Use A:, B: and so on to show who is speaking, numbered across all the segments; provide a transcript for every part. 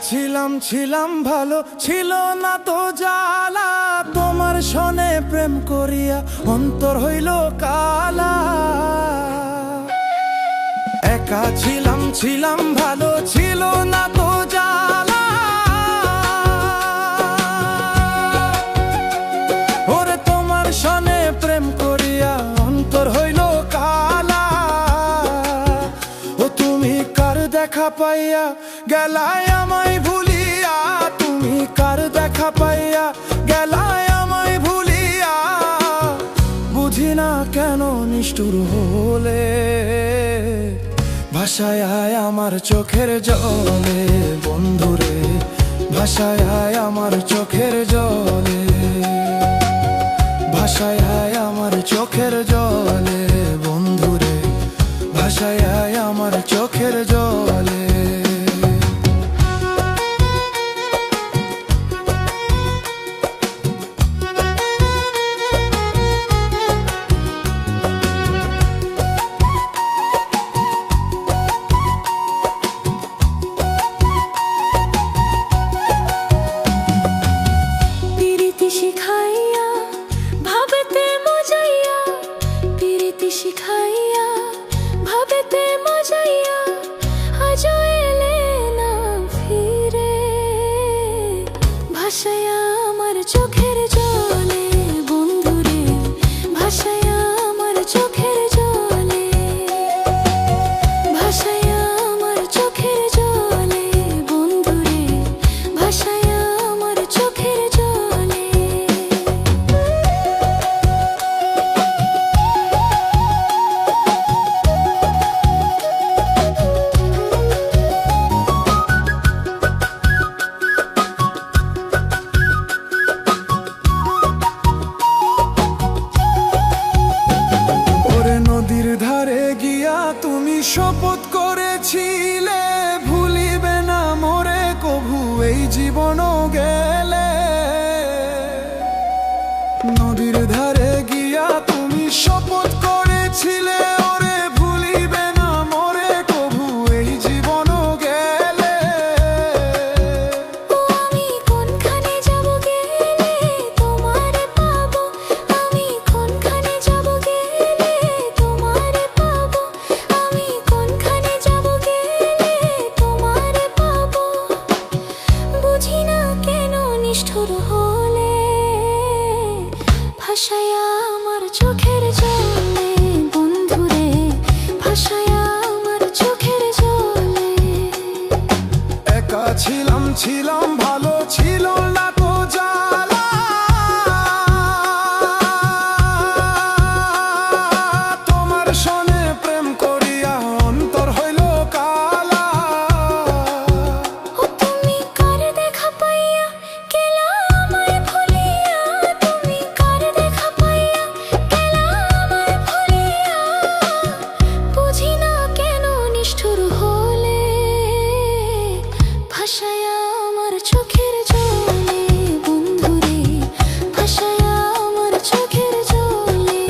A: ছিলাম ভালো, ছিল না তো জ্বালা। তোমার সনে প্রেম করিয়া অন্তর হইল কালা। একা ছিলাম ভালো, ছিল না তো জ্বালা। ওরে তোমার সনে প্রেম করিয়া অন্তর হইল কালা। ও তুমি কার দেখা পাইয়া গেলায় আমায় ভুলিয়া, তুমি কার দেখা পাইয়া গেলায় আমায় ভুলিয়া। বুঝি না কেন নিষ্ঠুর হলে, ভাষায় আমার চোখের জলে। বন্ধুরে ভাষায় আমার চোখের জলে, ভাষায় আমার চোখের জলে। বন্ধুরে ভাষায় আমার চোখের জলে।
B: শিখাইয়া ভাবেতে মজাইয়া আজও এলে না ফিরে। ভাষায়া আমার চোখের জলে, বন্ধুরে ভাষায়া আমার চোখের জলে, ভাষায়া আমার চোখের জলে। বন্ধুরে ভাষায়া আমার চোখের জলে।
A: তুমি শপথ করেছিলে ভুলিবে না মোরে কভু এই জীবনও গেলে। নদীর ধারে গিয়া তুমি শপথ করেছিলে ওরে ভুলিবে না মোরে কভু এই জীবনও গেলে।
B: আমি কোনখানে যাব গেলে তোমারে পাবো, আমি কোনখানে যাব গেলে তোমারে পাবো, আমি কোনখানে যাব গেলে তোমারে পাবো। বুঝি না কেন নিষ্ঠুর হলে, ভাষায়া আমার চোখের জলে। বন্ধুরে ভাষায়া আমার চোখের জলে।
A: একা ছিলাম ভালো, ছিল না তো জ্বালা। তোমার সনে প্রেম করিয়া অন্তর হইল কালা।
B: ও তুমি কার দেখা পাইয়া গেলা আমায় ভুলিয়া, তুমি কার দেখা পাইয়া গেলা আমায় ভুলিয়া। বুঝি না কেন নিষ্ঠুর হলে, ভাষায়া আমার চোখের জলে। বন্ধুরে ভাষায়া আমার চোখের জলে,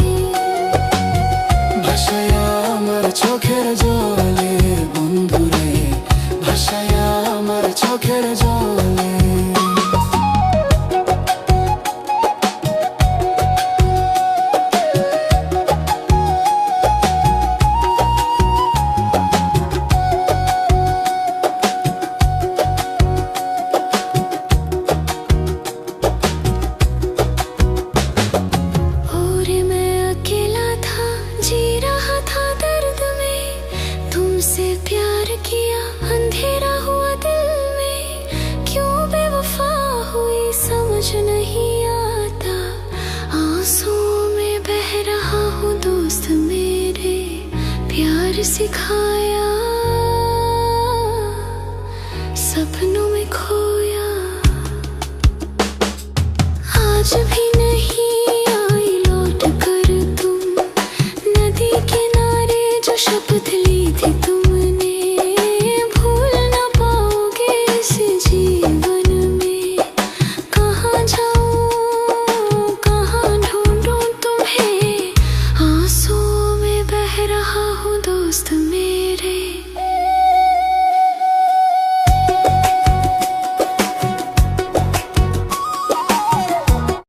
A: ভাষায়া আমার চোখের জলে। বন্ধুরে ভাষায়া আমার চোখের জলে।
B: और मैं अकेला था, जी रहा था दर्द में। तुमसे प्यार किया, अंधेरा हुआ दिल में। क्यों बेवफा हुई समझ नहीं आता। आंसुओं में बह रहा हूँ दोस्त मेरे, प्यार सिखाया सपनों में खोया। आज भी नहीं आई लौट कर तुम, नदी किनारे जो शपथ ली थी तुमने। भूल ना पाओगे इस जीवन में। कहाँ जाऊँ कहाँ ढूंढूं तुम्हें, आंसुओं में बह रहा हूँ दोस्त।